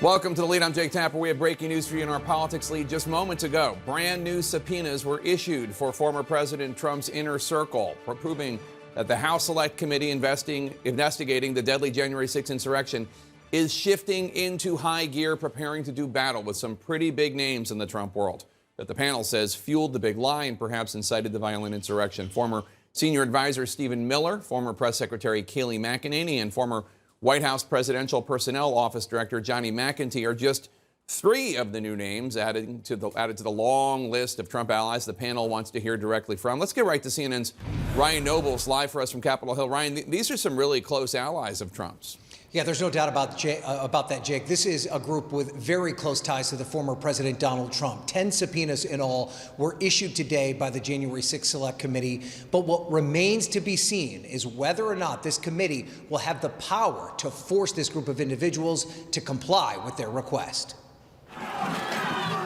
Welcome to The Lead. I'm Jake Tapper. We have breaking news for you in our politics lead. Just moments ago, brand new subpoenas were issued for former President Trump's inner circle, proving that the House Select Committee investigating the deadly January 6th insurrection is shifting into high gear, preparing to do battle with some pretty big names in the Trump world that the panel says fueled the big lie and perhaps incited the violent insurrection. Former senior advisor Stephen Miller, former press secretary Kayleigh McEnany, and former White House Presidential Personnel Office Director Johnny McEntee are just three of the new names added to the long list of Trump allies the panel wants to hear directly from. Let's get right to CNN's Ryan Nobles live for us from Capitol Hill. Ryan, these are some really close allies of Trump's. Yeah, there's no doubt about that, Jake. This is a group with very close ties to the former President Donald Trump. 10 subpoenas in all were issued today by the January 6th Select Committee. But what remains to be seen is whether or not this committee will have the power to force this group of individuals to comply with their request.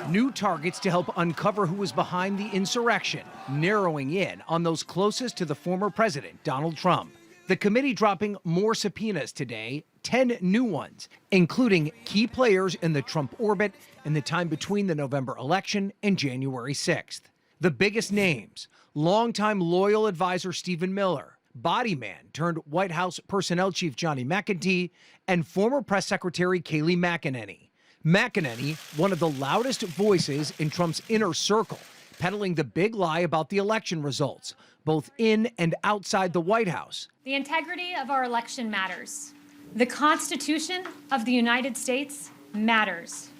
New targets to help uncover who was behind the insurrection, narrowing in on those closest to the former president, Donald Trump. The committee dropping more subpoenas today, 10 new ones, including key players in the Trump orbit in the time between the November election and January 6th. The biggest names: longtime loyal advisor Stephen Miller, body man turned White House personnel chief Johnny McEntee, and former press secretary Kayleigh McEnany. McEnany, one of the loudest voices in Trump's inner circle, peddling the big lie about the election results, both in and outside the White House. The integrity of our election matters. The Constitution of the United States matters.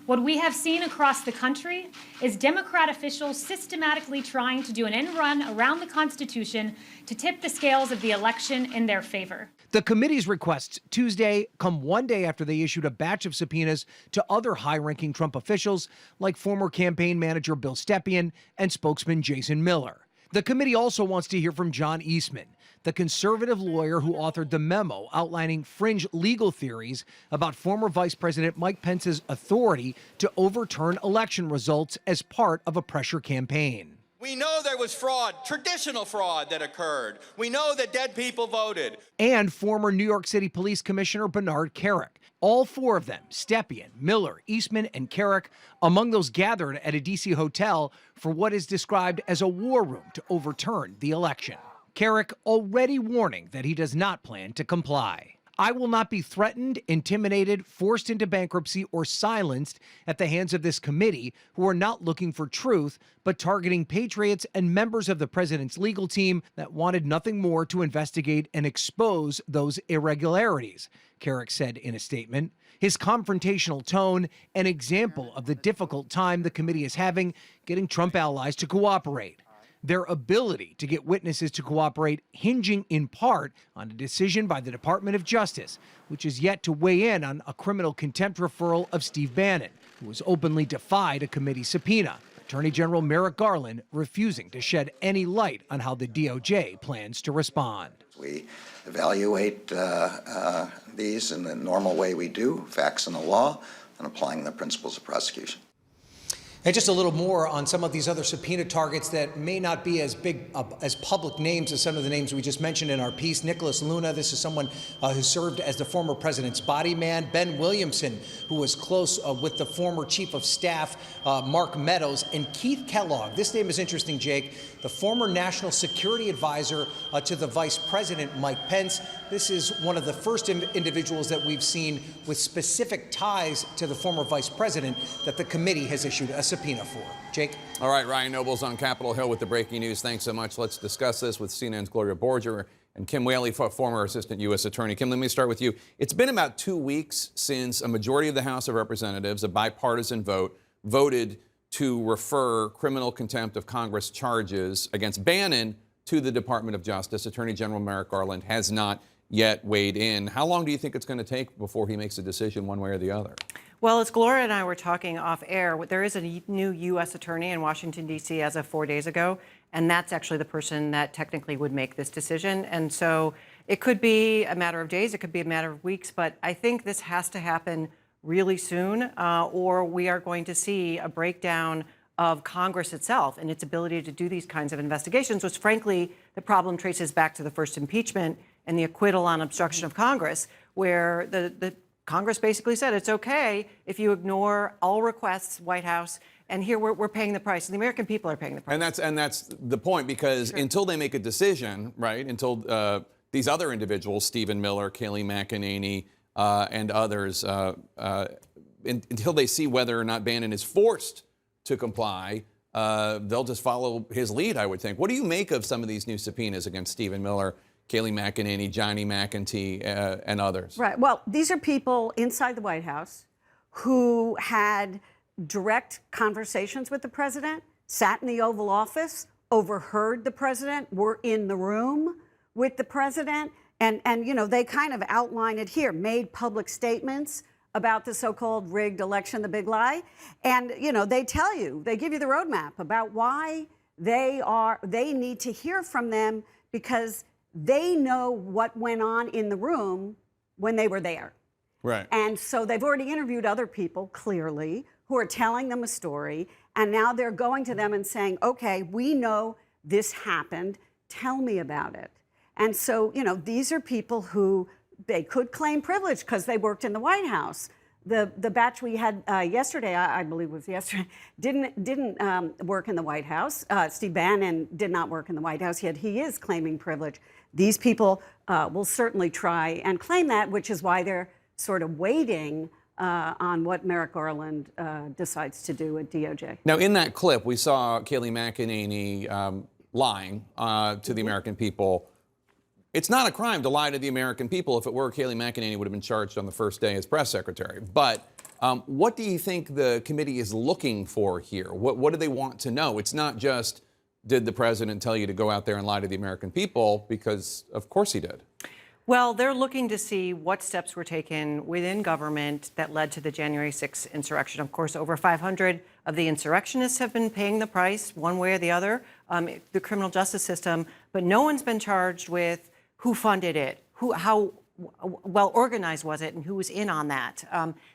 What we have seen across the country is Democrat officials systematically trying to do an end run around the Constitution to tip the scales of the election in their favor. The committee's requests Tuesday come one day after they issued a batch of subpoenas to other high-ranking Trump officials like former campaign manager Bill Stepien and spokesman Jason Miller. The committee also wants to hear from John Eastman, the conservative lawyer who authored the memo outlining fringe legal theories about former Vice President Mike Pence's authority to overturn election results as part of a pressure campaign. We know there was fraud, traditional fraud that occurred. We know that dead people voted. And former New York City Police Commissioner Bernard Kerik. All four of them, Stepien, Miller, Eastman, and Kerik, among those gathered at a D.C. hotel for what is described as a war room to overturn the election. Kerik already warning that he does not plan to comply. I will not be threatened, intimidated, forced into bankruptcy, or silenced at the hands of this committee who are not looking for truth, but targeting patriots and members of the president's legal team that wanted nothing more to investigate and expose those irregularities, Kerik said in a statement. His confrontational tone, an example of the difficult time the committee is having getting Trump allies to cooperate. Their ability to get witnesses to cooperate hinging in part on a decision by the Department of Justice, which is yet to weigh in on a criminal contempt referral of Steve Bannon, who has openly defied a committee subpoena. Attorney General Merrick Garland refusing to shed any light on how the DOJ plans to respond. We evaluate these in the normal way we do, facts and the law, and applying the principles of prosecution. And just a little more on some of these other subpoena targets that may not be as big as public names as some of the names we just mentioned in our piece. Nicholas Luna, this is someone who served as the former president's body man. Ben Williamson, who was close with the former chief of staff, Mark Meadows. And Keith Kellogg, this name is interesting, Jake, the former national security advisor to the vice president, Mike Pence. This is one of the first individuals that we've seen with specific ties to the former vice president that the committee has issued a subpoena for. Jake? All right, Ryan Nobles on Capitol Hill with the breaking news. Thanks so much. Let's discuss this with CNN's Gloria Borger and Kim Whaley, former assistant U.S. attorney. Kim, let me start with you. It's been about 2 weeks since a majority of the House of Representatives, a bipartisan vote, voted to refer criminal contempt of Congress charges against Bannon to the Department of Justice. Attorney General Merrick Garland has not yet weighed in. How long do you think it's going to take before he makes a decision one way or the other? Well, as Gloria and I were talking off air, there is a new U.S. attorney in Washington, D.C. as of 4 days ago, and that's actually the person that technically would make this decision. And so it could be a matter of days, it could be a matter of weeks, but I think this has to happen really soon, or we are going to see a breakdown of Congress itself and its ability to do these kinds of investigations, which frankly, the problem traces back to the first impeachment and the acquittal on obstruction of Congress, where the Congress basically said it's okay if you ignore all requests, White House, and here we're paying the price. And the American people are paying the price. And that's the point, because until they make a decision, right, until these other individuals, Stephen Miller, Kayleigh McEnany, and others, until they see whether or not Bannon is forced to comply, they'll just follow his lead, I would think. What do you make of some of these new subpoenas against Stephen Miller, Kayleigh McEnany, Johnny McEntee, and others? Right. Well, these are people inside the White House who had direct conversations with the president, sat in the Oval Office, overheard the president, were in the room with the president, and you know, they kind of outline it here, made public statements about the so-called rigged election, the big lie. And, you know, they tell you, they give you the roadmap about why they need to hear from them, because they know what went on in the room when they were there. Right. And so they've already interviewed other people, clearly, who are telling them a story. And now they're going to them and saying, okay, we know this happened. Tell me about it. And so, you know, these are people who they could claim privilege because they worked in the White House. The batch we had yesterday, I believe it was yesterday, didn't work in the White House. Steve Bannon did not work in the White House, yet he is claiming privilege. These people will certainly try and claim that, which is why they're sort of waiting on what Merrick Garland decides to do at DOJ. Now, in that clip, we saw Kayleigh McEnany lying to the American people. It's not a crime to lie to the American people. If it were, Kayleigh McEnany would have been charged on the first day as press secretary. But what do you think the committee is looking for here? What do they want to know? It's not just, did the president tell you to go out there and lie to the American people? Because, of course, he did. Well, they're looking to see what steps were taken within government that led to the January 6th insurrection. Of course, over 500 of the insurrectionists have been paying the price one way or the other, the criminal justice system, but no one's been charged with who funded it, how well organized was it, and who was in on that.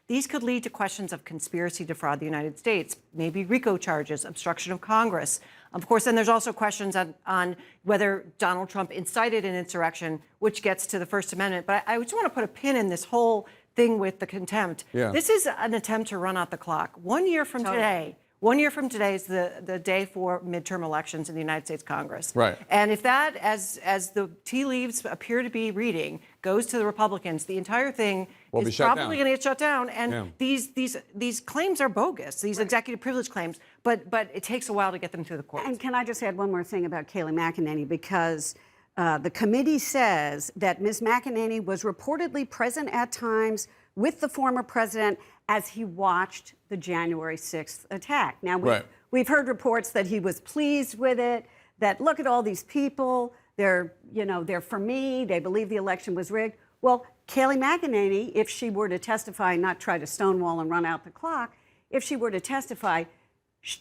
These could lead to questions of conspiracy to defraud the United States, maybe RICO charges, obstruction of Congress. Of course, then there's also questions on whether Donald Trump incited an insurrection, which gets to the First Amendment. But I just want to put a pin in this whole thing with the contempt. Yeah. This is an attempt to run out the clock. 1 year from today, 1 year from today is the day for midterm elections in the United States Congress. Right. And if that, as the tea leaves appear to be reading, goes to the Republicans, the entire thing is probably going to get shut down. And these claims are bogus, these executive privilege claims, but it takes a while to get them through the courts. And can I just add one more thing about Kayleigh McEnany? Because the committee says that Ms. McEnany was reportedly present at times with the former president as he watched the January 6th attack. Now, we've heard reports that he was pleased with it, that look at all these people, they're for me, they believe the election was rigged. Well, Kayleigh McEnany, if she were to testify, not try to stonewall and run out the clock, if she were to testify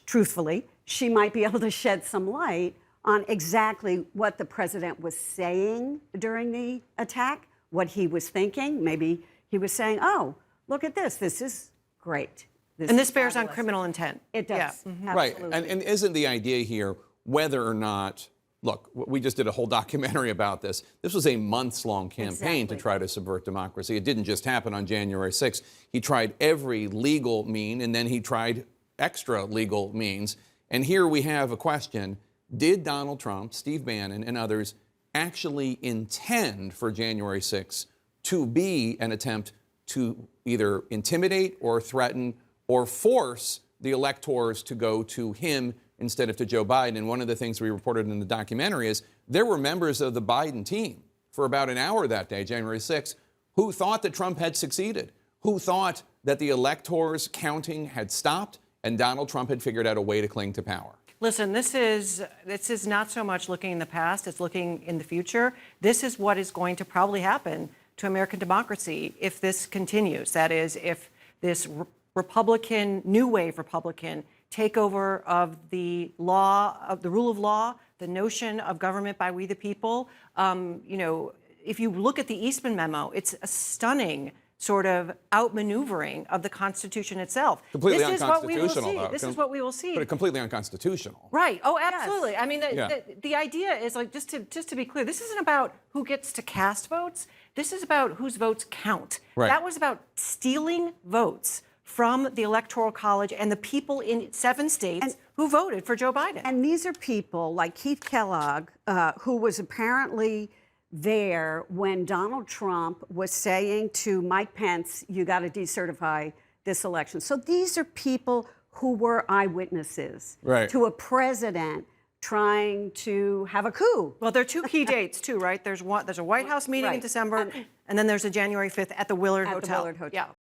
truthfully, she might be able to shed some light on exactly what the president was saying during the attack, what he was thinking. Maybe he was saying, oh, look at this. This is great. This bears on criminal intent. It does. Yeah. Mm-hmm. Right. And isn't the idea here whether or not, look, we just did a whole documentary about this. This was a months-long campaign to try to subvert democracy. It didn't just happen on January 6th. He tried every legal mean, and then he tried extra legal means. And here we have a question. Did Donald Trump, Steve Bannon, and others actually intend for January 6th to be an attempt to either intimidate or threaten or force the electors to go to him instead of to Joe Biden? And one of the things we reported in the documentary is there were members of the Biden team for about an hour that day, January 6th, who thought that Trump had succeeded, who thought that the electors' counting had stopped and Donald Trump had figured out a way to cling to power. Listen, this is not so much looking in the past, it's looking in the future. This is what is going to probably happen to American democracy if this continues. That is, if this Republican, new wave Republican takeover of the law, of the rule of law, the notion of government by we the people. If you look at the Eastman memo, it's a stunning sort of outmaneuvering of the Constitution itself. Completely this is what we will unconstitutional, see. though. This is what we will see. But completely unconstitutional. Right. Oh, absolutely. I mean, Yeah. the idea is like just to be clear, this isn't about who gets to cast votes. This is about whose votes count. Right. That was about stealing votes from the Electoral College and the people in 7 states who voted for Joe Biden. And these are people like Keith Kellogg, who was apparently there when Donald Trump was saying to Mike Pence, you got to decertify this election. So these are people who were eyewitnesses to a president trying to have a coup. Well, there are 2 key dates too, right? There's a White House meeting in Right. December, and then there's a January 5th at the Willard At the Hotel. Willard Hotel. Yeah.